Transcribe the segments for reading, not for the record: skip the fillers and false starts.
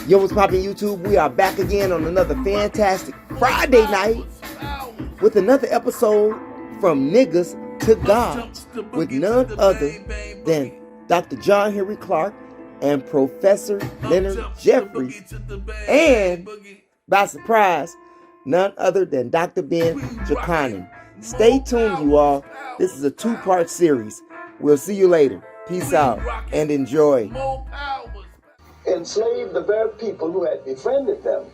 Yo, what's poppin' YouTube? We are back again on another fantastic Friday night with another episode from Niggas to God with none other than Dr. John Henry Clark and Professor Leonard Jeffries, and by surprise, none other than Dr. Ben Jochannan. Stay tuned, you all. This is a two-part series. We'll see you later. Peace out and enjoy. Enslaved the very people who had befriended them.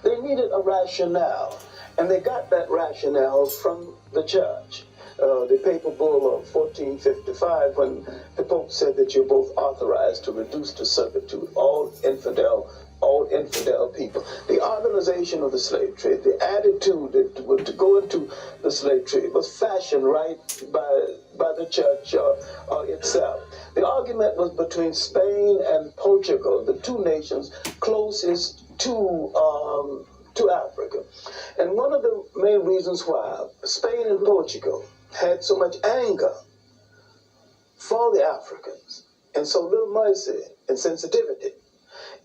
They needed a rationale, and they got that rationale from the church. The papal bull of 1455, when the Pope said that you're both authorized to reduce to servitude all infidel people. The organization of the slave trade, the attitude to go into the slave trade was fashioned right by the church itself. The argument was between Spain and Portugal, the two nations closest to Africa. And one of the main reasons why Spain and Portugal had so much anger for the Africans and so little mercy and sensitivity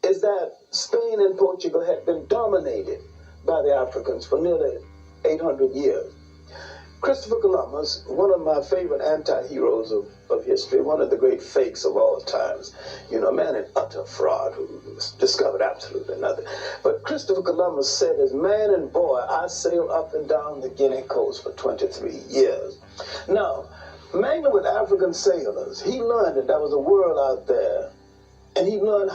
is that Spain and Portugal had been dominated by the Africans for nearly 800 years. Christopher Columbus, one of my favorite anti-heroes of history, one of the great fakes of all times, a man in utter fraud who discovered absolutely nothing. But Christopher Columbus said, as man and boy, I sailed up and down the Guinea coast for 23 years. Now, mainly with African sailors, he learned that there was a world out there. And he learned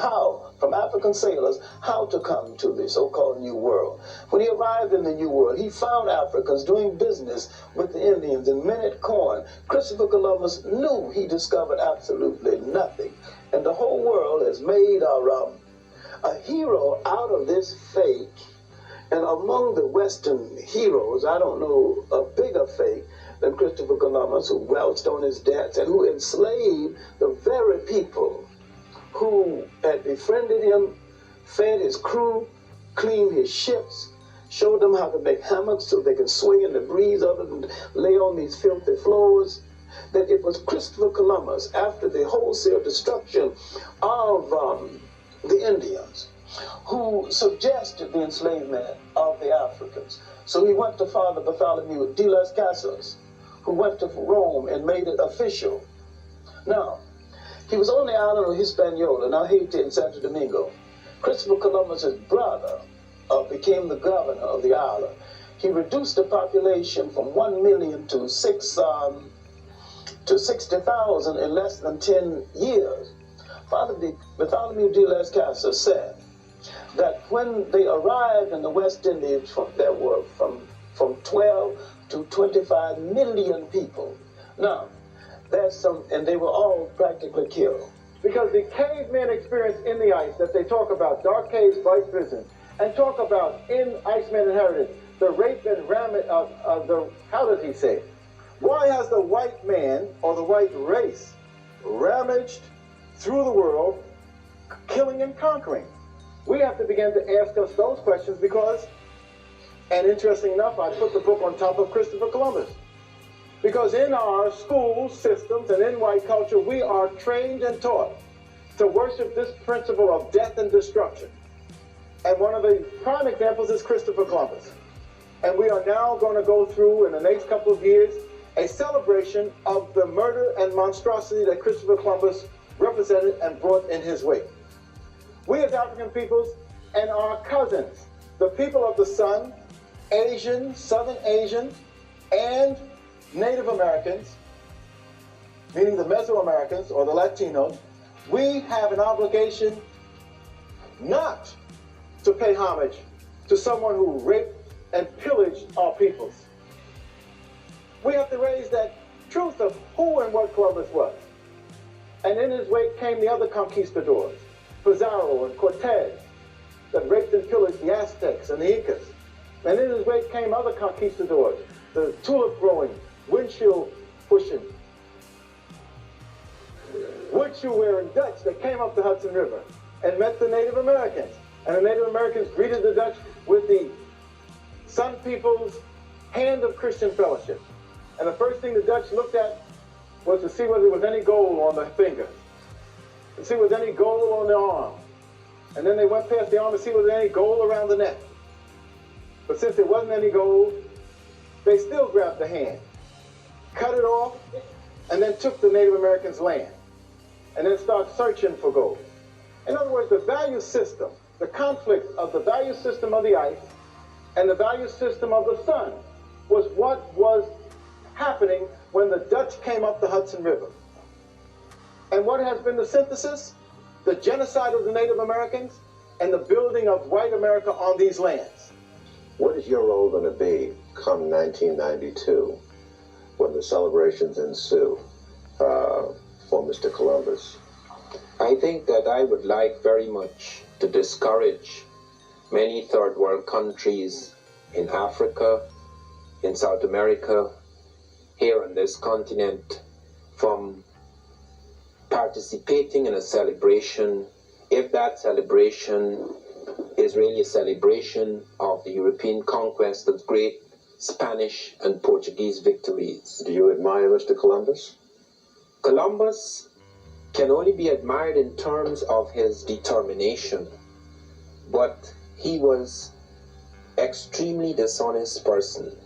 from African sailors, how to come to the so-called New World. When he arrived in the New World, he found Africans doing business with the Indians and minted corn. Christopher Columbus knew he discovered absolutely nothing. And the whole world has made a hero out of this fake. And among the Western heroes, I don't know a bigger fake than Christopher Columbus, who welched on his debts and who enslaved the very people who had befriended him, fed his crew, cleaned his ships, showed them how to make hammocks so they could swing in the breeze of it and lay on these filthy floors. That it was Christopher Columbus, after the wholesale destruction of the Indians, who suggested the enslavement of the Africans. So he went to Father Bartholomew de las Casas, who went to Rome and made it official. Now, he was on the island of Hispaniola, now Haiti and Santo Domingo. Christopher Columbus's brother became the governor of the island. He reduced the population from 1 million to 60,000 in less than 10 years. Father Bartholomew de las Casas said that when they arrived in the West Indies, there were from 12 to 25 million people. Now, and they were all practically killed. Because the caveman experience in the ice that they talk about, dark caves, bright prisons, and talk about in Iceman Inherited, the rape and ramming of how does he say it? Why has the white man or the white race ramaged through the world, killing and conquering? We have to begin to ask us those questions because, and interesting enough, I put the book on top of Christopher Columbus. Because in our school systems and in white culture, we are trained and taught to worship this principle of death and destruction. And one of the prime examples is Christopher Columbus. And we are now going to go through, in the next couple of years, a celebration of the murder and monstrosity that Christopher Columbus represented and brought in his wake. We as African peoples and our cousins, the people of the sun, Asian, Southern Asian, and Native Americans, meaning the Mesoamericans or the Latinos, we have an obligation not to pay homage to someone who raped and pillaged our peoples. We have to raise that truth of who and what Columbus was. And in his wake came the other conquistadors, Pizarro and Cortez, that raped and pillaged the Aztecs and the Incas. And in his wake came other conquistadors, the tulip-growing, windshield pushing, windshield wearing Dutch that came up the Hudson River and met the Native Americans. And the Native Americans greeted the Dutch with the Sun People's hand of Christian fellowship. And the first thing the Dutch looked at was to see whether there was any gold on the finger, to see whether there was any gold on the arm. And then they went past the arm to see if there was any gold around the neck. But since there wasn't any gold, they still grabbed the hand, cut it off, and then took the Native Americans' land, and then started searching for gold. In other words, the value system, the conflict of the value system of the ice and the value system of the sun was what was happening when the Dutch came up the Hudson River. And what has been the synthesis? The genocide of the Native Americans and the building of white America on these lands. What is your role going to be come 1992 when the celebrations ensue for Mr. Columbus? I think that I would like very much to discourage many third world countries in Africa, in South America, here on this continent, from participating in a celebration if that celebration is really a celebration of the European conquest of great Spanish and Portuguese victories. Do you admire Mr. Columbus? Columbus can only be admired in terms of his determination, but he was extremely dishonest person.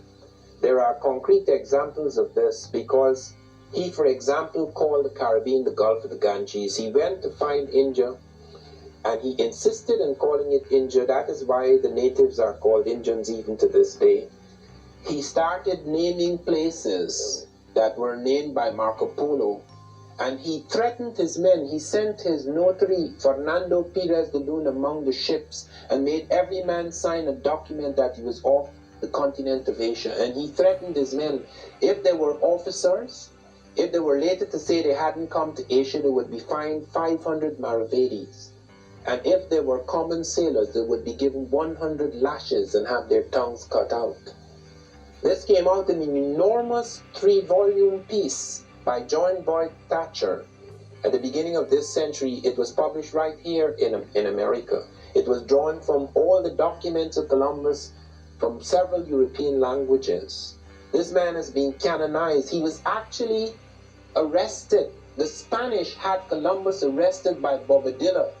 There are concrete examples of this because he, for example, called the Caribbean the Gulf of the Ganges. He went to find India and he insisted on calling it India. That is why the natives are called Indians even to this day. He started naming places that were named by Marco Polo, and he threatened his men. He sent his notary, Fernando Pires de Luna, among the ships and made every man sign a document that he was off the continent of Asia. And he threatened his men, if they were officers, if they were later to say they hadn't come to Asia, they would be fined 500 maravedis. And if they were common sailors, they would be given 100 lashes and have their tongues cut out. This came out in an enormous 3-volume piece by John Boyd Thatcher. At the beginning of this century, it was published right here in America. It was drawn from all the documents of Columbus from several European languages. This man has been canonized. He was actually arrested. The Spanish had Columbus arrested by Bobadilla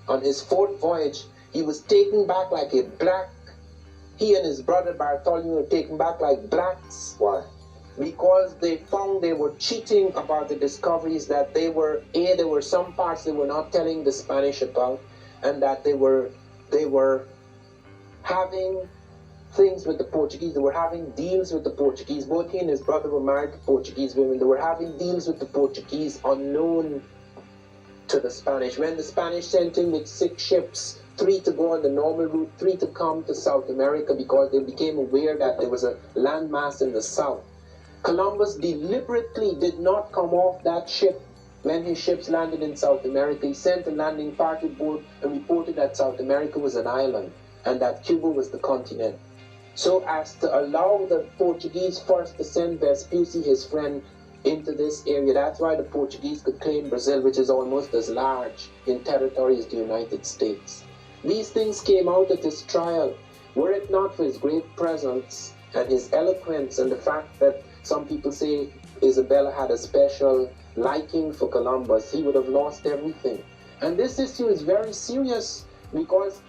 on his 4th voyage. He was taken back like a black. He and his brother Bartholomew were taken back like blacks. Why? Because they found they were cheating about the discoveries, that there were some parts they were not telling the Spanish about, and that they were having things with the Portuguese. They were having deals with the Portuguese. Both he and his brother were married to Portuguese women. They were having deals with the Portuguese unknown to the Spanish. When the Spanish sent in with 6 ships, 3 to go on the normal route, 3 to come to South America because they became aware that there was a landmass in the south. Columbus deliberately did not come off that ship when his ships landed in South America. He sent a landing party boat and reported that South America was an island and that Cuba was the continent, so as to allow the Portuguese first to send Vespucci, his friend, into this area. That's why the Portuguese could claim Brazil, which is almost as large in territory as the United States. These things came out at his trial. Were it not for his great presence and his eloquence and the fact that some people say Isabella had a special liking for Columbus, he would have lost everything. And this issue is very serious because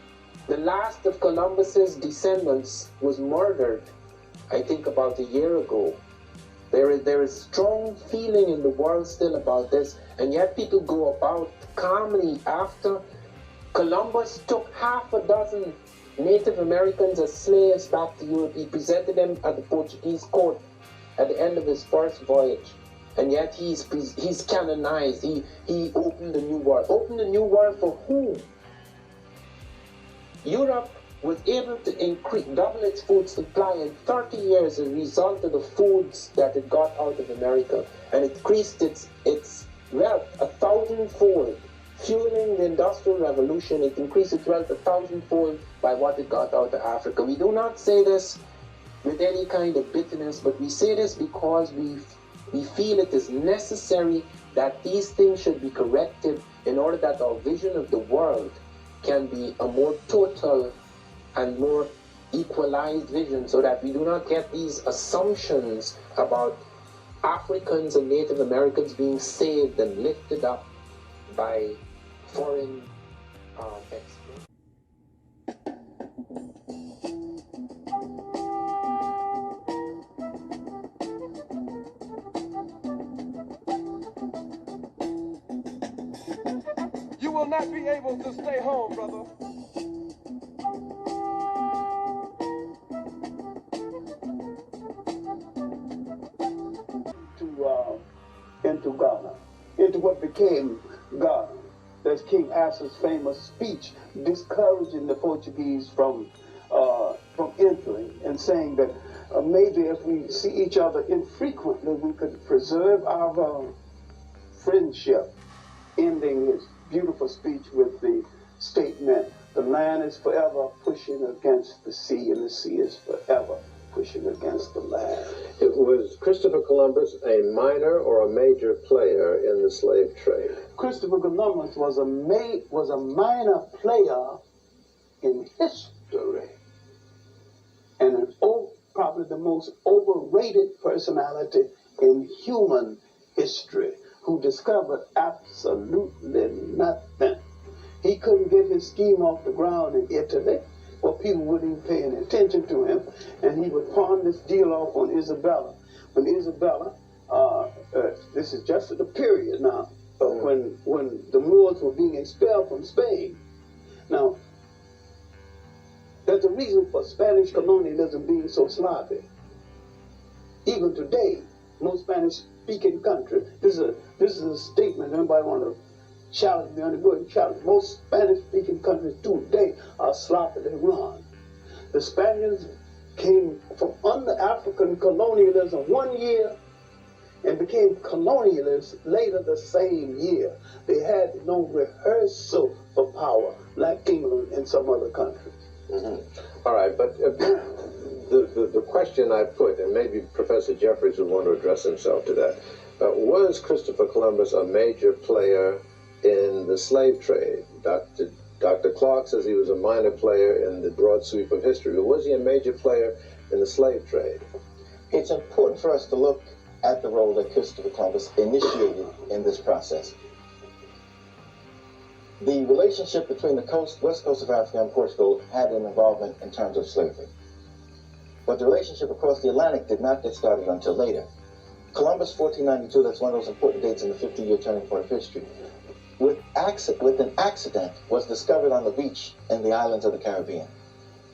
the last of Columbus's descendants was murdered, I think about a year ago. There is strong feeling in the world still about this, and yet people go about calmly after Columbus took 6 Native Americans as slaves back to Europe. He presented them at the Portuguese court at the end of his 1st voyage, and yet he's canonized. He opened a new world. Opened a new world for whom? Europe was able to double its food supply in 30 years as a result of the foods that it got out of America, and it increased its wealth 1,000-fold. Fueling the Industrial Revolution, it increased its wealth 1,000-fold by what it got out of Africa. We do not say this with any kind of bitterness, but we say this because we feel it is necessary that these things should be corrected in order that our vision of the world can be a more total and more equalized vision, so that we do not get these assumptions about Africans and Native Americans being saved and lifted up by foreign experts. will not be able to stay home, brother. Into Ghana, into what became Ghana. There's King Asser's famous speech discouraging the Portuguese from entering and saying that maybe if we see each other infrequently, we could preserve our friendship, ending his beautiful speech with the statement, the land is forever pushing against the sea, and the sea is forever pushing against the land. It was Christopher Columbus a minor or a major player in the slave trade? Christopher Columbus was a minor player in history, and probably the most overrated personality in human history, who discovered absolutely nothing. He couldn't get his scheme off the ground in Italy, or people wouldn't even pay any attention to him, and he would pawn this deal off on Isabella. When Isabella, this is just at the period now, when the Moors were being expelled from Spain. Now, there's a reason for Spanish colonialism being so sloppy. Even today, most Spanish-speaking countries, this is a statement, anybody want to challenge me on the good challenge. Most Spanish-speaking countries today are sloppily run. The Spaniards came from under African colonialism one year and became colonialists later the same year. They had no rehearsal for power like England and some other countries. All right, but the question I put, and maybe Professor Jeffries would want to address himself to that, was Christopher Columbus a major player in the slave trade? Dr. Clark says he was a minor player in the broad sweep of history, but was he a major player in the slave trade? It's important for us to look at the role that Christopher Columbus initiated in this process. The relationship between the west coast of Africa and Portugal had an involvement in terms of slavery. But the relationship across the Atlantic did not get started until later. Columbus, 1492, that's one of those important dates in the 50-year turning point of history, with an accident, was discovered on the beach in the islands of the Caribbean.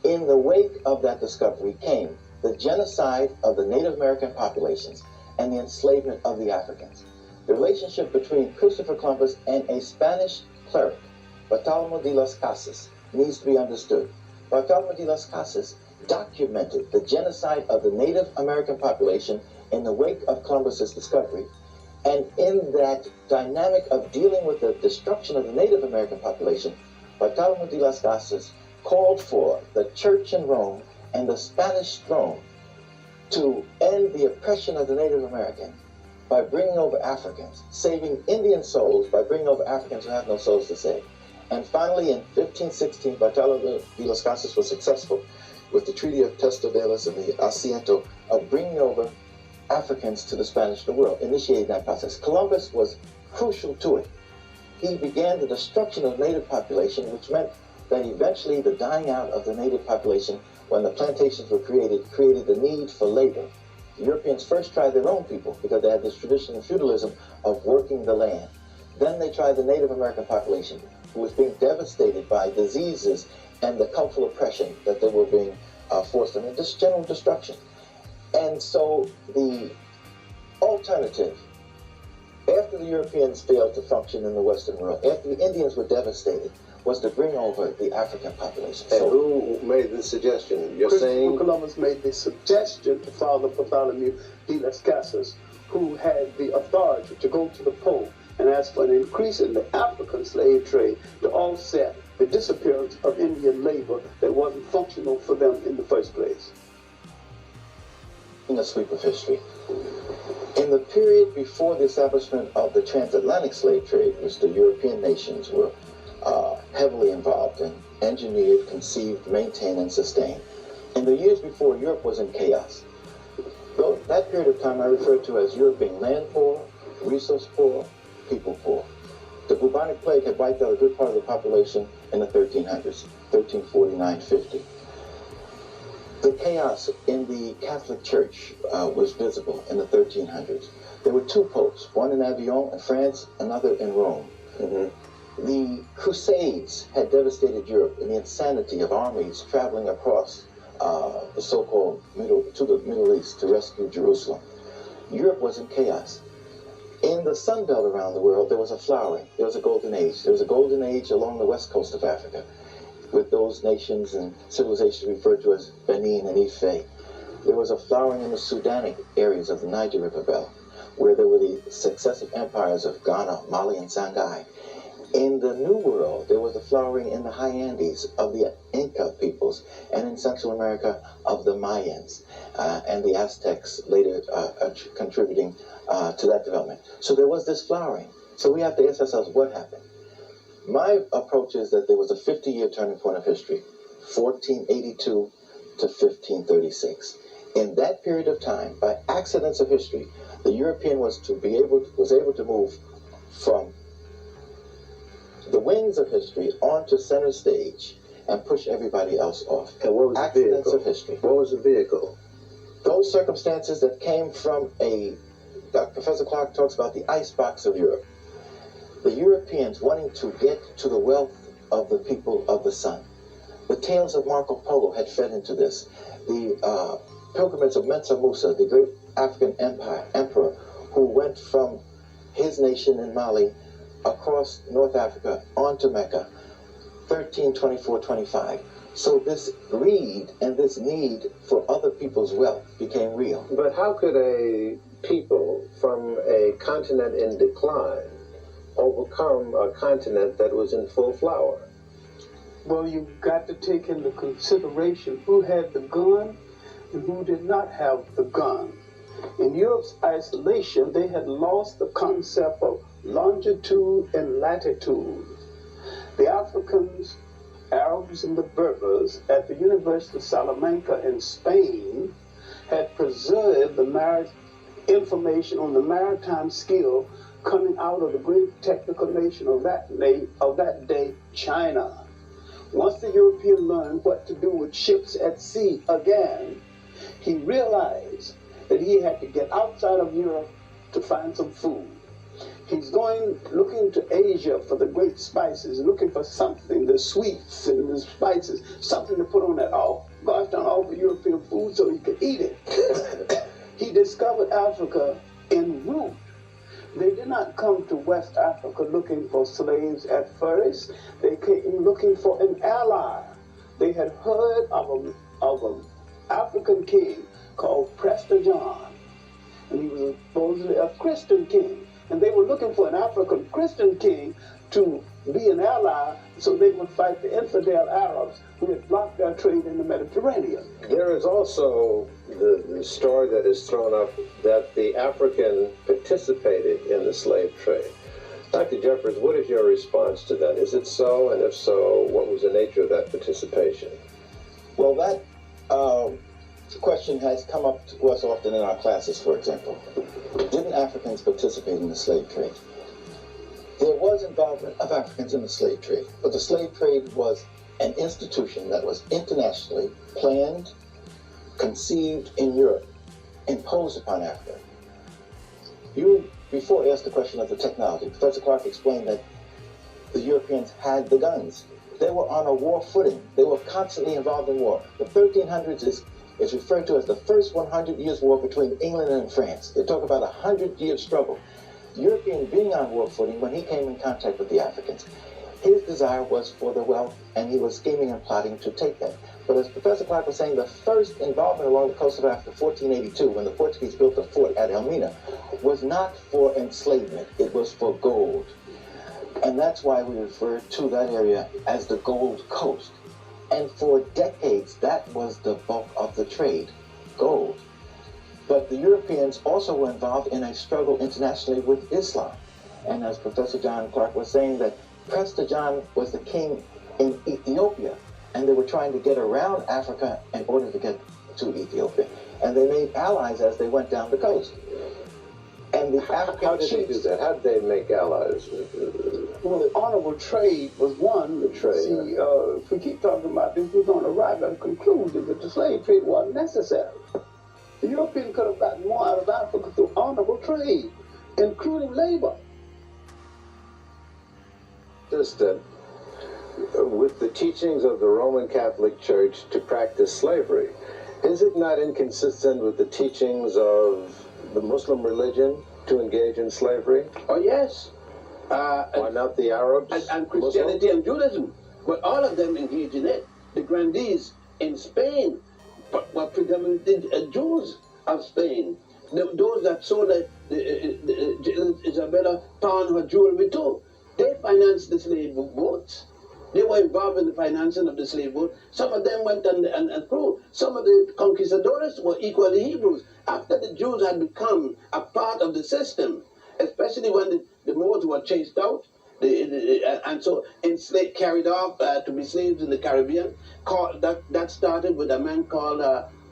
In the wake of that discovery came the genocide of the Native American populations and the enslavement of the Africans. The relationship between Christopher Columbus and a Spanish cleric, Bartolomé de las Casas, needs to be understood. Bartolomé de las Casas documented the genocide of the Native American population in the wake of Columbus's discovery, and in that dynamic of dealing with the destruction of the Native American population, Bartolomé de las Casas called for the church in Rome and the Spanish throne to end the oppression of the Native Americans by bringing over Africans, saving Indian souls by bringing over Africans who have no souls to save. And finally, in 1516, Bartolomé de las Casas was successful with the Treaty of Tordesillas and the Asiento of bringing over Africans to the Spanish New World, initiating that process. Columbus was crucial to it. He began the destruction of native population, which meant that eventually the dying out of the native population, when the plantations were created the need for labor. The Europeans first tried their own people because they had this tradition of feudalism of working the land. Then they tried the Native American population, who was being devastated by diseases and the cultural oppression that they were being forced on, and just general destruction. And so the alternative, after the Europeans failed to function in the Western world, after the Indians were devastated, was to bring over the African population. And who made the suggestion? You're Christopher saying Columbus made the suggestion to Father Bartholomew de las Casas, who had the authority to go to the Pope and ask for an increase in the African slave trade to offset the disappearance of Indian labor that wasn't functional for them in the first place. In the sweep of history, in the period before the establishment of the transatlantic slave trade, which the European nations were heavily involved in, engineered, conceived, maintained, and sustained. In the years before, Europe was in chaos. Though that period of time I refer to as Europe being land poor, resource poor, people poor. The bubonic plague had wiped out a good part of the population in the 1300s, 1349-50. The chaos in the Catholic Church was visible in the 1300s. There were two popes, one in Avignon in France, another in Rome. The Crusades had devastated Europe in the insanity of armies traveling across the so-called Middle East to rescue Jerusalem. Europe was in chaos. In the Sun Belt around the world, there was a flowering. There was a golden age. There was a golden age along the west coast of Africa, with those nations and civilizations referred to as Benin and Ife. There was a flowering in the Sudanic areas of the Niger River Belt, where there were the successive empires of Ghana, Mali, and Songhai. In the New World, there was the flowering in the high Andes of the Inca peoples, and in Central America of the Mayans, and the Aztecs later contributing to that development. So there was this flowering. So we have to ask ourselves, what happened? My approach is that there was a 50-year turning point of history, 1482 to 1536. In that period of time, by accidents of history, the European was able to move from the wings of history onto center stage and push everybody else off. And what was the accidents vehicle? Of history. What was the vehicle? Those circumstances that came from Professor Clark talks about the icebox of Europe. The Europeans wanting to get to the wealth of the people of the sun. The tales of Marco Polo had fed into this. The pilgrimage of Mensa Musa, the great African emperor, who went from his nation in Mali across North Africa onto Mecca, 1324-25. So this greed and this need for other people's wealth became real. But how could a people from a continent in decline overcome a continent that was in full flower? Well, you've got to take into consideration who had the gun and who did not have the gun. In Europe's isolation, they had lost the concept of longitude and latitude. The Africans, Arabs, and the Berbers at the University of Salamanca in Spain had preserved the information on the maritime skill coming out of the great technical nation of that day, China. Once the European learned what to do with ships at sea again, he realized that he had to get outside of Europe to find some food. He's looking to Asia for the great spices, looking for something, the sweets and the spices, something to put on that gosh darn awful European food so he could eat it. He discovered Africa en route. They did not come to West Africa looking for slaves at first. They came looking for an ally. They had heard of an African king called Prester John, and he was supposedly a Christian king. And they were looking for an African Christian king to be an ally so they would fight the infidel Arabs who had blocked their trade in the Mediterranean. There is also the story that is thrown up that the African participated in the slave trade. Dr. Jeffries, what is your response to that? Is it so? And if so, what was the nature of that participation? Well, that question has come up to us often in our classes, for example. Didn't Africans participate in the slave trade? There was involvement of Africans in the slave trade, but the slave trade was an institution that was internationally planned, conceived in Europe, imposed upon Africa. You before asked the question of the technology. Professor Clark explained that the Europeans had the guns. They were on a war footing. They were constantly involved in war. The 1300s is referred to as the first 100 years war between England and France. They talk about a 100-year struggle. The European being on war footing when he came in contact with the Africans. His desire was for the wealth, and he was scheming and plotting to take that. But as Professor Clark was saying, the first involvement along the coast of Africa, 1482, when the Portuguese built a fort at Elmina, was not for enslavement. It was for gold. And that's why we refer to that area as the Gold Coast. And for decades, that was the bulk of the trade, gold. But the Europeans also were involved in a struggle internationally with Islam. And as Professor John Clark was saying, that Prester John was the king in Ethiopia, and they were trying to get around Africa in order to get to Ethiopia. And they made allies as they went down the coast. And the African How did they do that? How did they make allies? Well, the honorable trade was one. The trade, See, if we keep talking about this, we're going to arrive at a conclusion that the slave trade wasn't necessary. The European could have gotten more out of Africa through honorable trade, including labor. The inconsistent with the teachings of the Roman Catholic Church to practice slavery? Is it not inconsistent with the teachings of the Muslim religion to engage in slavery? Oh, yes. Why not the Arabs? And Christianity and Judaism. But all of them engage in it. The grandees in Spain were predominantly Jews of Spain. Those that sold Isabella pawned her jewelry too. They financed the slave boats. They were involved in the financing of the slave boat. Some of them went and through. Some of the conquistadors were equally Hebrews. After the Jews had become a part of the system, especially when the Moors were chased out, and so carried off to be slaves in the Caribbean. That started with a man called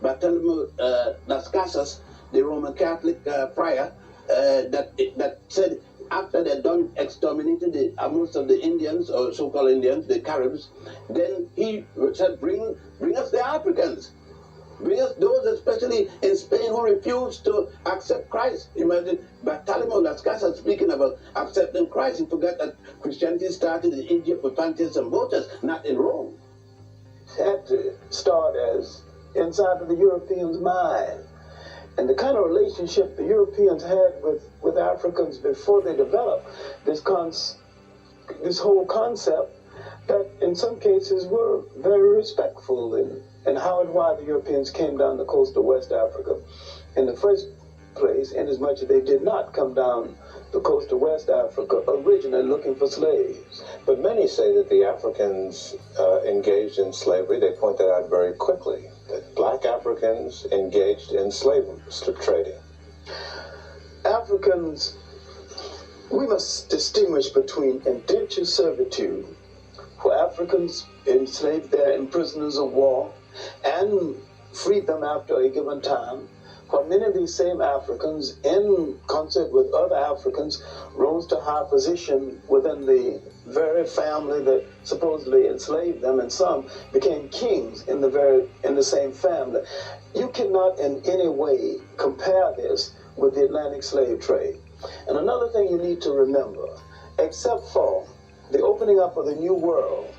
Bartolomé Las Casas, the Roman Catholic friar, that said after they'd done exterminated most of the Indians, or so-called Indians, the Caribs, then he said, bring us the Africans. Bring us those, especially in Spain, who refused to accept Christ. Imagine Bartolomé Las Casas speaking about accepting Christ. He forgot that Christianity started in Egypt with Pantheas and Botas, not in Rome. It had to start as inside of the Europeans' mind. And the kind of relationship the Europeans had with Africans before they developed this whole concept, that in some cases were very respectful in how and why the Europeans came down the coast of West Africa in the first place, inasmuch as they did not come down the coast of West Africa originally looking for slaves. But many say that the Africans engaged in slavery. They point that out very quickly, that black Africans engaged in slave trading. Africans, we must distinguish between indentured servitude, for Africans enslaved there in prisoners of war, and freed them after a given time, while many of these same Africans, in concert with other Africans, rose to high position within the very family that supposedly enslaved them, and some became kings in the same family. You cannot in any way compare this with the Atlantic slave trade. And another thing you need to remember, except for the opening up of the New World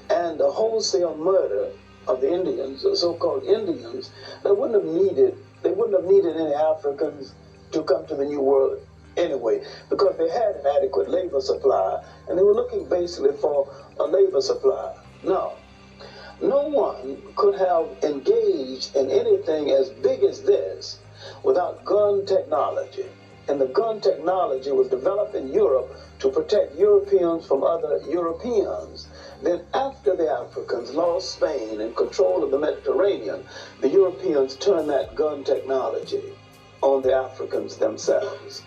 and the wholesale murder of the Indians, the so-called Indians, they wouldn't have needed any Africans to come to the New World anyway, because they had an adequate labor supply, and they were looking basically for a labor supply. No one could have engaged in anything as big as this without gun technology. And the gun technology was developed in Europe to protect Europeans from other Europeans. Then after the Africans lost Spain and control of the Mediterranean, the Europeans turned that gun technology on the Africans themselves.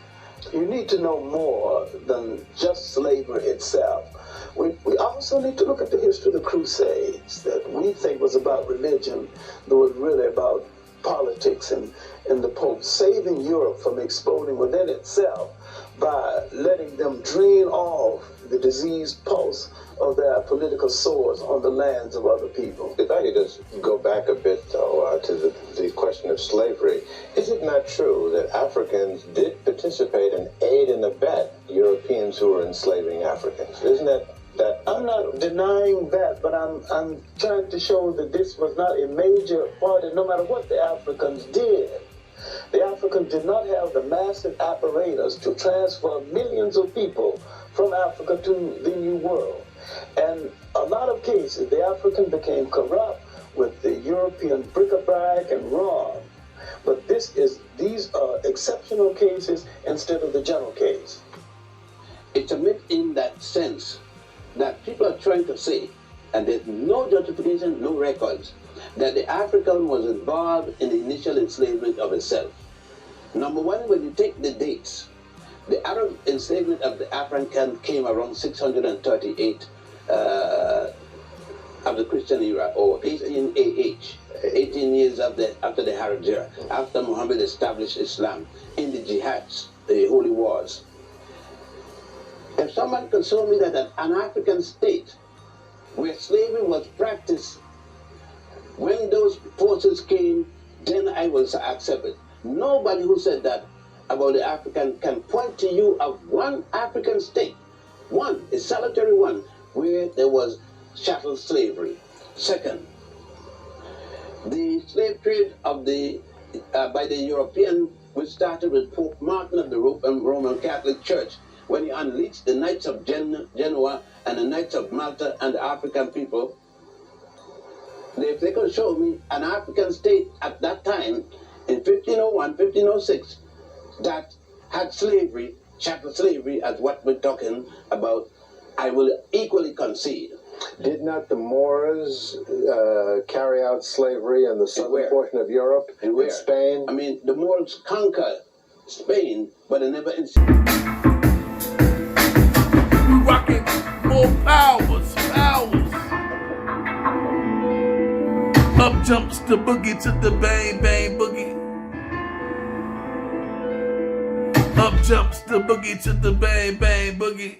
You need to know more than just slavery itself. We also need to look at the history of the Crusades, that we think was about religion, but was really about politics and the Pope saving Europe from exploding within itself by letting them drain off the diseased pulse of their political swords on the lands of other people. If I could just go back a bit, though, to the question of slavery, is it not true that Africans did participate and aid and abet Europeans who were enslaving Africans? Isn't that I'm not denying that, but I'm trying to show that this was not a major part, and no matter what the Africans did, the Africans did not have the massive apparatus to transfer millions of people from Africa to the New World. And a lot of cases, the African became corrupt with the European bric-a-brac and rum. But these are exceptional cases instead of the general case. It's a myth in that sense that people are trying to say, and there's no justification, no records, that the African was involved in the initial enslavement of itself. Number one, when you take the dates, the Arab enslavement of the African came around 638 of the Christian era, or 18 AH, 18 years after the Hajj era, after Muhammad established Islam in the jihads, the holy wars. If someone can show me that an African state where slavery was practiced, when those forces came, then I will accept it. Nobody who said that about the African can point to you of one African state One, a solitary one, where there was chattel slavery. Second, the slave trade of by the European, which started with Pope Martin of the Roman Catholic Church, when he unleashed the Knights of Genoa and the Knights of Malta and the African people. If they could show me an African state at that time, in 1501, 1506, that had slavery, chattel slavery, as what we're talking about, I will equally concede. Did not the Moors carry out slavery in the southern portion of Europe, in Spain? I mean, the Moors conquered Spain, but they never... Rocking more powers. Up jumps the boogie to the bang bang boogie. Up jumps the boogie to the bang bang boogie.